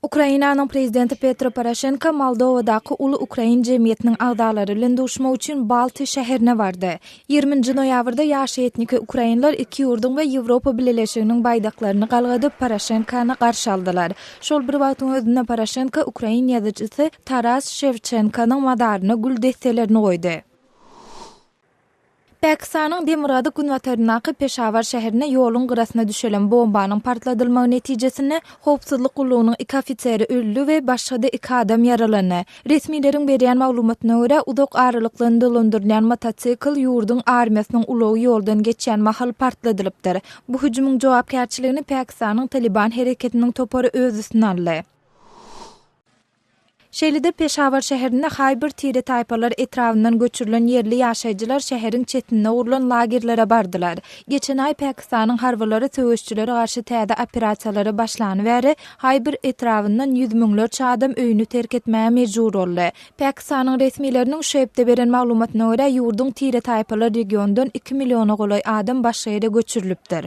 Ukrainanyň prezidenti Petro Poroşenko Moldowadaky uly ukrain jemgyýetiniň agzalary bilen duşuşmak üçin Balti şäherine bardy. 20-nji noýabrda ýaşaýjylar ukrainlar iki ýurdun we Ýewropa Birleşiginiň baýdaklaryny galgadyp Poroşenkony garşy aldylar. Şol bir wagtyň özünde Poroşenko ukrain ýazgıçysy Taras Shevchenkonyň madaryna gül destelerini goýdy. Pakistanyň Demirada günwataryndaky Peşawar şäherine ýoluň gyrasyna düşelen bombanyň partladylmagy netijesinde howpsuzlyk gullugynyň 2 ofiseri öldü we başga 2 adam yaralandy. Resmiýetiň berýän maglumatyna görä, uzak aralyklarynda dolandyrılan mototsikl ýurdun armiýasynyň ulagy ýoldan geçýän mahal partladylypdyr. Bu hüjümyň jogapkärçiligini Pakistanyň Taliban hereketiniň topary öz üstüne aldy. Şeýlede Peşawar şäherinde Haýber tire-taýpalar etrabyndan göçürilen ýerli ýaşaýjylar şäheriň çetinde gurlan lagerlere bardylar. Geçen ay Pakistanyň harbalary söwüşçülere garşy täze operasiýalary başlanyp bäri Haýber etrabyndan 100 miňlerçe adam öýünü terk etmäge mejbur boldy. Pakistanyň resmiýetleriniň şeýpde beren maglumatyna görä ýurdun tire-taýpalar regionundan 2 milliona golay adam başga ýere göçürilipdir.